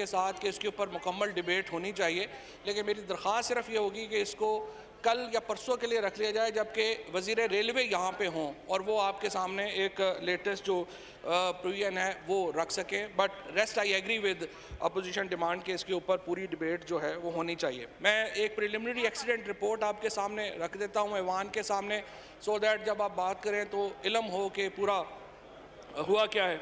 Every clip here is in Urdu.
کے ساتھ کہ اس کے اوپر مکمل ڈیبیٹ ہونی چاہیے، لیکن میری درخواست صرف یہ ہوگی کہ اس کو کل یا پرسوں کے لیے رکھ لیا جائے جبکہ وزیر ریلوے یہاں پہ ہوں اور وہ آپ کے سامنے ایک لیٹسٹ جو پروویژن ہے وہ رکھ سکیں. But rest I agree with opposition demand کہ اس کے اوپر پوری ڈیبیٹ جو ہے وہ ہونی چاہیے. میں ایک پریلیمنری ایکسیڈنٹ رپورٹ آپ کے سامنے رکھ دیتا ہوں ایوان کے سامنے، سو دیٹ جب آپ بات کریں تو علم ہو کہ پورا ہوا کیا ہے.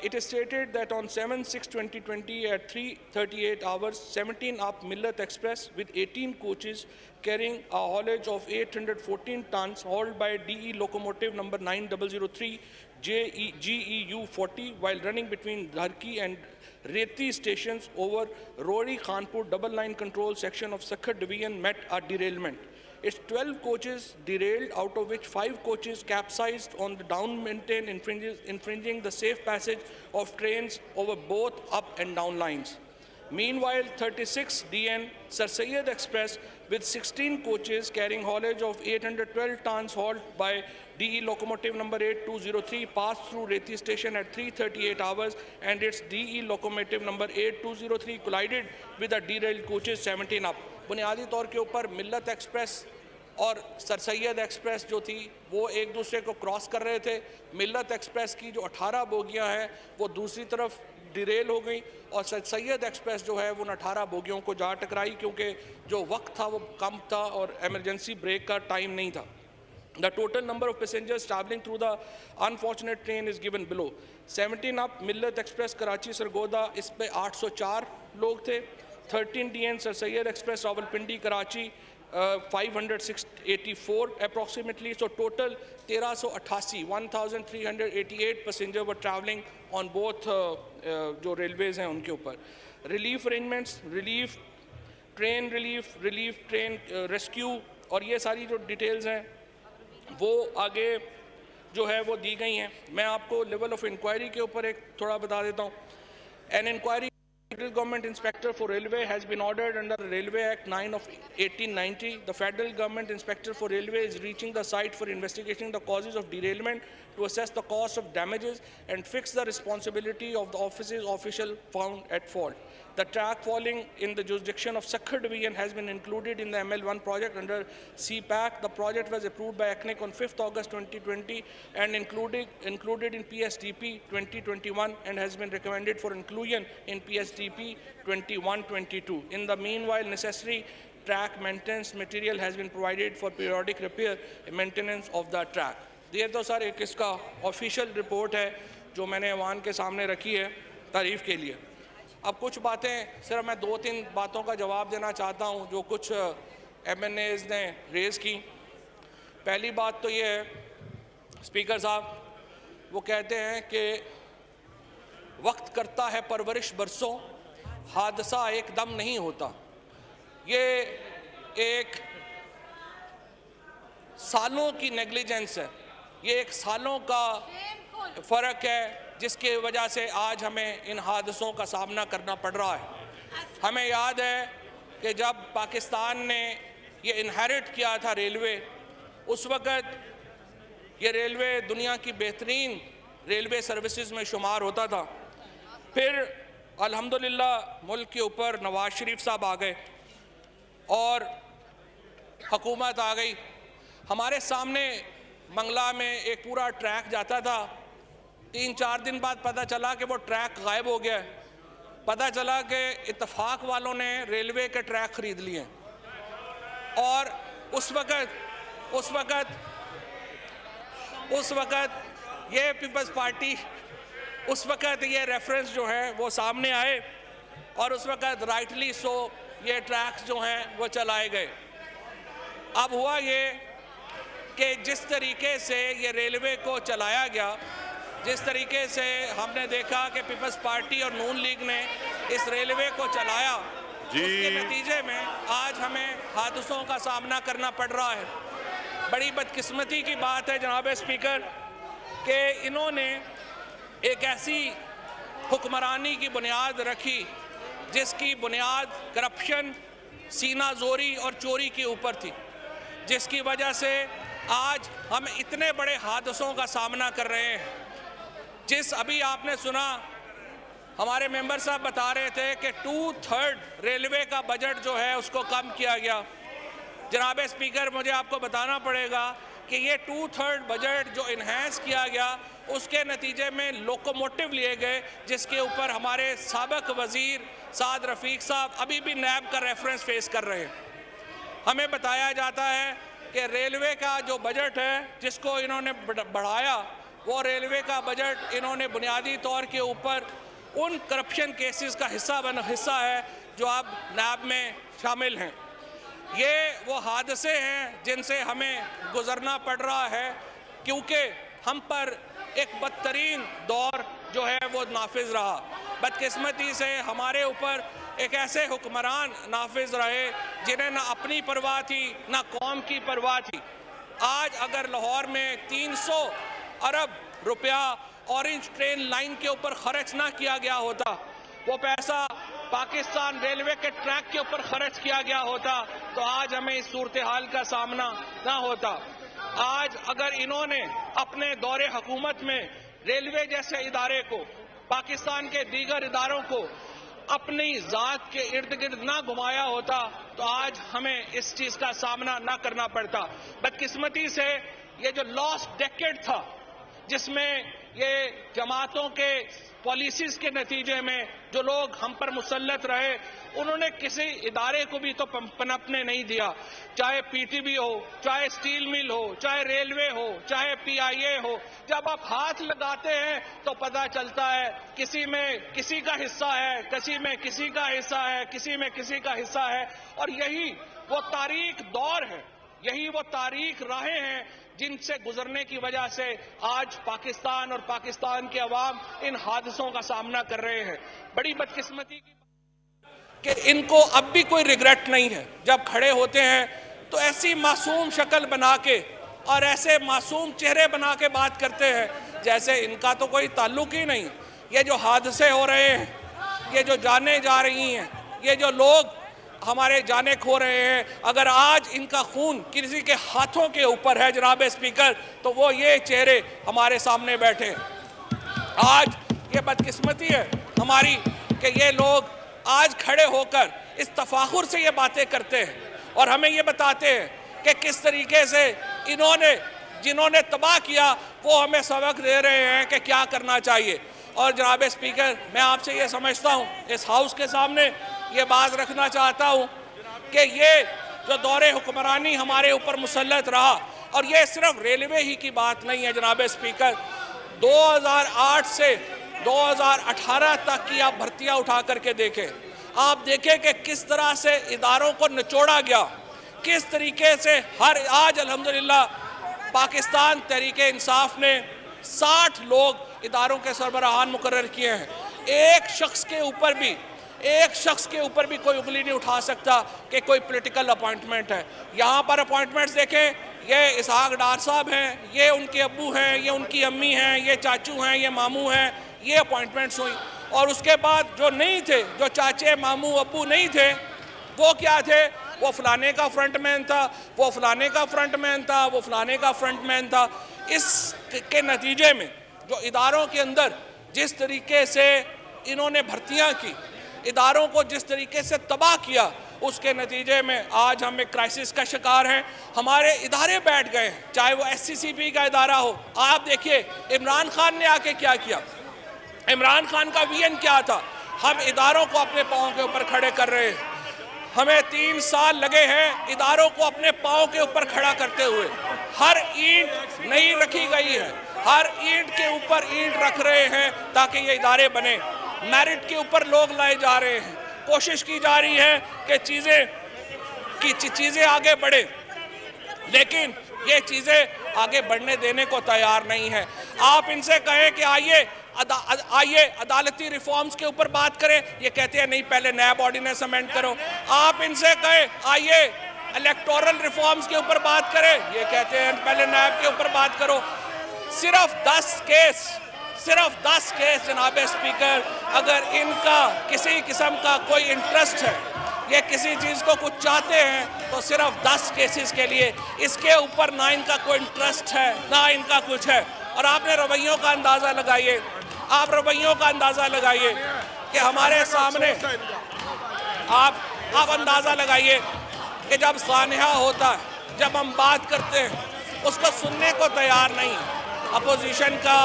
It is stated that on 7/6/2020 at 3:38 hours, 17 up Millat Express with 18 coaches carrying a haulage of 814 tons hauled by DE locomotive number 9003 GEU 40 while running between Dharki and Reti stations over Rohri Khanpur double line control section of Sakhat division met a derailment. Its 12 coaches derailed, out of which 5 coaches capsized on the down maintain, infringing the safe passage of trains over both up and down lines. Meanwhile, 36 DN Sir Syed Express with 16 coaches carrying haulage of 812 tons hauled by DE locomotive number 8203 passed through Reti station at 3:38 hours and its DE locomotive number 8203 collided with the derailed coaches 17 up. بنیادی طور کے اوپر ملت ایکسپریس اور سر سید ایکسپریس جو تھی وہ ایک دوسرے کو کراس کر رہے تھے. ملت ایکسپریس کی جو 18 بوگیاں ہیں وہ دوسری طرف ڈیریل ہو گئیں اور سر سید ایکسپریس جو ہے وہ 18 بوگیوں کو جا ٹکرائی کیونکہ جو وقت تھا وہ کم تھا اور ایمرجنسی بریک کا ٹائم نہیں تھا. The total number of passengers travelling through the unfortunate train is given below. 17 up Millat Express Karachi Sargodha اس پہ 804 لوگ تھے. 13 DN Sir Syed Express Rawalpindi Karachi 584 approximately. So total 1388 1388 passengers were travelling on both جو railways ہیں ان کے اوپر. Relief arrangements, relief train rescue اور یہ ساری جو ڈیٹیلز ہیں وہ آگے جو ہے وہ دی گئی ہیں. میں آپ کو لیول آف انکوائری کے اوپر ایک تھوڑا بتا دیتا ہوں. An inquiry Federal Government Inspector for Railway has been ordered under Railway Act 9 of 1890. The Federal Government Inspector for Railway is reaching the site for investigating the causes of derailment to assess the cost of damages and fix the responsibility of the official found at fault. The track falling in the jurisdiction of Sakhat division has been included in the ML1 project under CPAC. The project was approved by ACNIC on 5th August 2020 and included in PSDP 2021 and has been recommended for inclusion in PSDP 21-22. In the meanwhile, necessary track maintenance material has been provided for periodic repair and maintenance of the track. یہ تو سر ایک اس کا آفیشیل رپورٹ ہے جو میں نے ایوان کے سامنے رکھی ہے تعریف کے لیے. اب کچھ باتیں صرف میں 2-3 باتوں کا جواب دینا چاہتا ہوں جو کچھ ایم این ایز نے ریز کی. پہلی بات تو یہ ہے اسپیکر صاحب وہ کہتے ہیں کہ وقت کرتا ہے پرورش برسوں حادثہ ایک دم نہیں ہوتا. یہ ایک سالوں کی نیگلیجنس ہے, یہ ایک سالوں کا فرق ہے جس کی وجہ سے آج ہمیں ان حادثوں کا سامنا کرنا پڑ رہا ہے. ہمیں یاد ہے کہ جب پاکستان نے یہ انہیرٹ کیا تھا ریلوے, اس وقت یہ ریلوے دنیا کی بہترین ریلوے سروسز میں شمار ہوتا تھا. پھر الحمدللہ ملک کے اوپر نواز شریف صاحب آ گئے اور حکومت آ گئی. ہمارے سامنے منگلا میں ایک پورا ٹریک جاتا تھا, 3-4 دن بعد پتہ چلا کہ وہ ٹریک غائب ہو گیا. پتہ چلا کہ اتفاق والوں نے ریلوے کے ٹریک خرید لیے اور اس وقت یہ پیپلز پارٹی اس وقت یہ ریفرنس جو ہے وہ سامنے آئے اور اس وقت رائٹلی سو یہ ٹریکس جو ہیں وہ چلائے گئے. اب ہوا یہ کہ جس طریقے سے یہ ریلوے کو چلایا گیا, جس طریقے سے ہم نے دیکھا کہ پیپلز پارٹی اور نون لیگ نے اس ریلوے کو چلایا, اس کے نتیجے میں آج ہمیں حادثوں کا سامنا کرنا پڑ رہا ہے. بڑی بدقسمتی کی بات ہے جناب اسپیکر کہ انہوں نے ایک ایسی حکمرانی کی بنیاد رکھی جس کی بنیاد کرپشن, سینہ زوری اور چوری کے اوپر تھی, جس کی وجہ سے آج ہم اتنے بڑے حادثوں کا سامنا کر رہے ہیں. ابھی آپ نے سنا ہمارے ممبر صاحب بتا رہے تھے کہ 2/3 ریلوے کا بجٹ جو ہے اس کو کم کیا گیا. جناب اسپیکر مجھے آپ کو بتانا پڑے گا کہ یہ 2/3 بجٹ جو انہینس کیا گیا اس کے نتیجے میں لوکوموٹیو لیے گئے جس کے اوپر ہمارے سابق وزیر سعد رفیق صاحب ابھی بھی نیب کا ریفرنس فیس کر رہے ہیں. ہمیں بتایا جاتا ہے کہ ریلوے کا جو بجٹ ہے جس کو انہوں نے بڑھایا وہ ریلوے کا بجٹ انہوں نے بنیادی طور کے اوپر ان کرپشن کیسز کا حصہ ہے جو اب نیب میں شامل ہیں. یہ وہ حادثے ہیں جن سے ہمیں گزرنا پڑ رہا ہے کیونکہ ہم پر ایک بدترین دور جو ہے وہ نافذ رہا. بدقسمتی سے ہمارے اوپر ایک ایسے حکمران نافذ رہے جنہیں نہ اپنی پرواہ تھی نہ قوم کی پرواہ تھی. آج اگر لاہور میں 300 ارب روپیہ اورنج ٹرین لائن کے اوپر خرچ نہ کیا گیا ہوتا, وہ پیسہ پاکستان ریلوے کے ٹریک کے اوپر خرچ کیا گیا ہوتا تو آج ہمیں اس صورتحال کا سامنا نہ ہوتا. آج اگر انہوں نے اپنے دور حکومت میں ریلوے جیسے ادارے کو, پاکستان کے دیگر اداروں کو اپنی ذات کے ارد گرد نہ گھمایا ہوتا تو آج ہمیں اس چیز کا سامنا نہ کرنا پڑتا. بدقسمتی سے یہ جو لاسٹ ڈیکیڈ تھا جس میں یہ جماعتوں کے پالیسیز کے نتیجے میں جو لوگ ہم پر مسلط رہے انہوں نے کسی ادارے کو بھی تو پنپنے نہیں دیا, چاہے پی ٹی بی ہو, چاہے اسٹیل مل ہو, چاہے ریلوے ہو, چاہے پی آئی اے ہو. جب آپ ہاتھ لگاتے ہیں تو پتہ چلتا ہے کسی میں کسی کا حصہ ہے, کسی میں کسی کا حصہ ہے, کسی میں کسی کا حصہ ہے. اور یہی وہ تاریک دور ہے, یہی وہ تاریک راہیں ہیں جن سے گزرنے کی وجہ سے آج پاکستان اور پاکستان کے عوام ان حادثوں کا سامنا کر رہے ہیں. بڑی بدقسمتی کی کہ ان کو اب بھی کوئی ریگریٹ نہیں ہے. جب کھڑے ہوتے ہیں تو ایسی معصوم شکل بنا کے اور ایسے معصوم چہرے بنا کے بات کرتے ہیں جیسے ان کا تو کوئی تعلق ہی نہیں. یہ جو حادثے ہو رہے ہیں, یہ جو جانیں جا رہی ہیں, یہ جو لوگ ہمارے جانے کھو رہے ہیں, اگر آج ان کا خون کسی کے ہاتھوں کے اوپر ہے جناب اسپیکر تو وہ یہ چہرے ہمارے سامنے بیٹھے. آج یہ بدقسمتی ہے ہماری کہ یہ لوگ آج کھڑے ہو کر اس تفاخر سے یہ باتیں کرتے ہیں اور ہمیں یہ بتاتے ہیں کہ کس طریقے سے جنہوں نے تباہ کیا وہ ہمیں سبق دے رہے ہیں کہ کیا کرنا چاہیے. اور جناب اسپیکر میں آپ سے یہ سمجھتا ہوں, اس ہاؤس کے سامنے یہ بات رکھنا چاہتا ہوں کہ یہ جو دور حکمرانی ہمارے اوپر مسلط رہا, اور یہ صرف ریلوے ہی کی بات نہیں ہے جناب اسپیکر, 2008 سے 2018 تک کی آپ بھرتیاں اٹھا کر کے دیکھیں, آپ دیکھیں کہ کس طرح سے اداروں کو نچوڑا گیا, کس طریقے سے آج الحمدللہ پاکستان تحریک انصاف نے 60 لوگ اداروں کے سربراہان مقرر کیے ہیں. ایک شخص کے اوپر بھی کوئی انگلی نہیں اٹھا سکتا کہ کوئی پولیٹیکل اپوائنٹمنٹ ہے. یہاں پر اپوائنٹمنٹس دیکھیں, یہ اسحاق ڈار صاحب ہیں, یہ ان کے ابو ہیں, یہ ان کی امی ہیں, یہ چاچو ہیں, یہ ماموں ہیں, یہ اپوائنٹمنٹس ہوئی. اور اس کے بعد جو نہیں تھے, جو چاچے ماموں ابو نہیں تھے, وہ کیا تھے, وہ فلانے کا فرنٹ مین تھا, وہ فلانے کا فرنٹ مین تھا, وہ فلانے کا فرنٹ مین تھا. اس کے نتیجے میں جو اداروں کے اندر جس طریقے سے انہوں نے بھرتیاں کی, اداروں کو جس طریقے سے تباہ کیا, اس کے نتیجے میں آج ہم ایک کرائسس کا شکار ہیں. ہمارے ادارے بیٹھ گئے ہیں, چاہے وہ ایس سی سی پی کا ادارہ ہو. آپ دیکھیے عمران خان نے آ کے کیا کیا, عمران خان کا وی این کیا تھا. ہم اداروں کو اپنے پاؤں کے اوپر کھڑے کر رہے ہیں. ہمیں 3 سال لگے ہیں اداروں کو اپنے پاؤں کے اوپر کھڑا کرتے ہوئے. ہر اینٹ نہیں رکھی گئی ہے, ہر اینٹ کے اوپر اینٹ رکھ رہے ہیں تاکہ یہ ادارے بنے. میرٹ کے اوپر لوگ لائے جا رہے ہیں, کوشش کی جا رہی ہے کہ چیزیں آگے بڑھیں, لیکن یہ چیزیں آگے بڑھنے دینے کو تیار نہیں ہے. آپ ان سے کہیں کہ آئیے عدالتی ریفارمز کے اوپر بات کریں, یہ کہتے ہیں نہیں پہلے نیب آرڈیننس امینڈ کرو. آپ ان سے کہیں آئیے الیکٹورل ریفارمز کے اوپر بات کریں, یہ کہتے ہیں پہلے نیب کے اوپر بات کرو. صرف 10 کیس جناب اسپیکر, اگر ان کا کسی قسم کا کوئی انٹرسٹ ہے, یہ کسی چیز کو کچھ چاہتے ہیں تو صرف 10 کیسز کے لیے, اس کے اوپر نہ ان کا کوئی انٹرسٹ ہے نہ ان کا کچھ ہے. اور آپ نے رویوں کا اندازہ لگائیے, آپ رویوں کا اندازہ لگائیے کہ ہمارے سامنے آپ اندازہ لگائیے کہ جب سانحہ ہوتا ہے، جب ہم بات کرتے ہیں، اس کو سننے کو تیار نہیں۔ اپوزیشن کا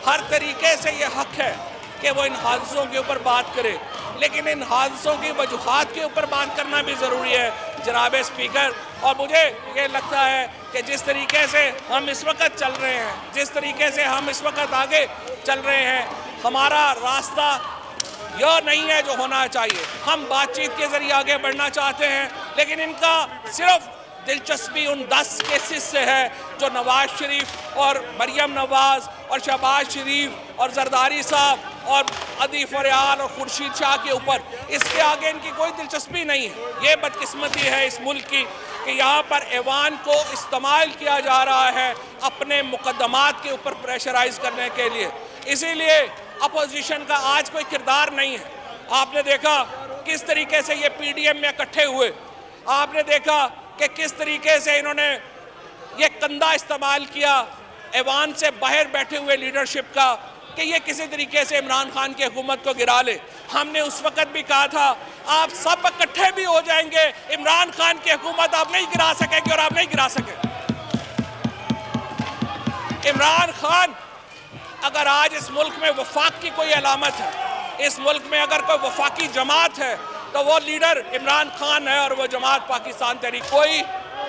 ہر طریقے سے یہ حق ہے کہ وہ ان حادثوں کے اوپر بات کرے، لیکن ان حادثوں کی وجوہات کے اوپر بات کرنا بھی ضروری ہے جناب اسپیکر۔ اور مجھے یہ لگتا ہے کہ جس طریقے سے ہم اس وقت چل رہے ہیں، جس طریقے سے ہم اس وقت آگے چل رہے ہیں، ہمارا راستہ یہ نہیں ہے جو ہونا چاہیے۔ ہم بات چیت کے ذریعے آگے بڑھنا چاہتے ہیں، لیکن ان کا صرف دلچسپی ان 10 کیسز سے ہے جو نواز شریف اور مریم نواز اور شہباز شریف اور زرداری صاحب اور عدیف ریال اور خورشید شاہ کے اوپر، اس کے آگے ان کی کوئی دلچسپی نہیں ہے۔ یہ بدقسمتی ہے اس ملک کی کہ یہاں پر ایوان کو استعمال کیا جا رہا ہے اپنے مقدمات کے اوپر پریشرائز کرنے کے لیے۔ اسی لیے اپوزیشن کا آج کوئی کردار نہیں ہے۔ آپ نے دیکھا کس طریقے سے یہ پی ڈی ایم میں اکٹھے ہوئے، آپ نے دیکھا کہ کس طریقے سے انہوں نے یہ کندھا استعمال کیا ایوان سے باہر بیٹھے ہوئے لیڈرشپ کا کہ یہ کسی طریقے سے عمران خان کی حکومت کو گرا لے۔ ہم نے اس وقت بھی کہا تھا آپ سب اکٹھے بھی ہو جائیں گے، عمران خان کی حکومت آپ نہیں گرا سکیں گے اور آپ نہیں گرا سکیں۔ عمران خان اگر آج اس ملک میں وفاق کی کوئی علامت ہے، اس ملک میں اگر کوئی وفاقی جماعت ہے تو وہ لیڈر عمران خان ہے، اور وہ جماعت پاکستان تحریک۔ کوئی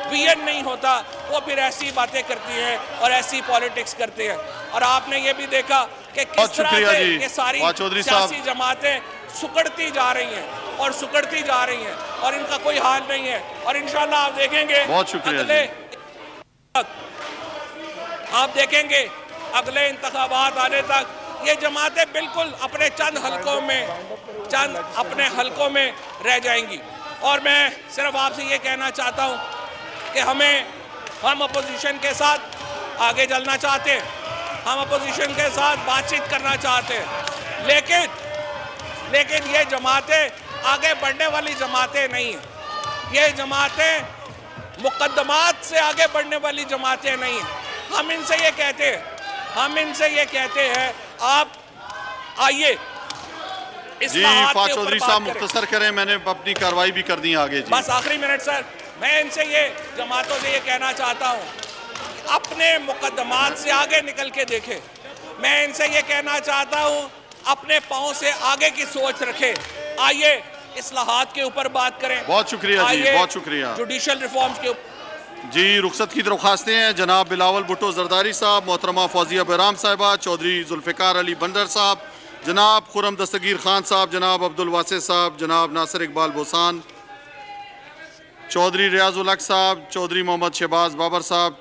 وی این نہیں ہوتا، وہ پھر ایسی باتیں کرتی ہیں اور ایسی پالیٹکس کرتے ہیں۔ اور آپ نے یہ بھی دیکھا کہ کس طرح سے یہ ساری سیاسی جماعتیں سکڑتی جا رہی ہیں اور سکڑتی جا رہی ہیں، اور ان کا کوئی حال نہیں ہے۔ اور انشاءاللہ آپ دیکھیں گے اگلے انتخابات آنے تک یہ جماعتیں بالکل اپنے چند حلقوں میں رہ جائیں گی۔ اور میں صرف آپ سے یہ کہنا چاہتا ہوں کہ ہم اپوزیشن کے ساتھ آگے چلنا چاہتے ہیں، ہم اپوزیشن کے ساتھ بات چیت کرنا چاہتے ہیں، لیکن یہ جماعتیں آگے بڑھنے والی جماعتیں نہیں ہیں، یہ جماعتیں مقدمات سے آگے بڑھنے والی جماعتیں نہیں ہیں۔ ہم ان سے یہ کہتے ہیں آپ آئیے اصلاحات فواد کے اوپر چودھری بات صاحب کریں۔ مختصر کریں، میں نے اپنی کاروائی بھی کر دی آگے۔ بس آخری منٹ سر، میں ان سے یہ جماعتوں سے یہ کہنا چاہتا ہوں اپنے مقدمات سے آگے نکل کے دیکھیں۔ میں ان سے یہ کہنا چاہتا ہوں اپنے پاؤں سے آگے کی سوچ رکھیں۔ آئیے اصلاحات کے اوپر بات کریں۔ بہت شکریہ جی، بہت شکریہ جوڈیشل ریفارمز کے اوپر جی۔ رخصت کی درخواستیں ہیں جناب بلاول بھٹو زرداری صاحب، محترمہ فوزیہ بہرام صاحبہ، چودھری ذوالفقار علی بندر صاحب، جناب خرم دستگیر خان صاحب، جناب عبدالواسع صاحب، جناب ناصر اقبال بوسان، چودھری ریاض الحق صاحب، چودھری محمد شہباز بابر صاحب۔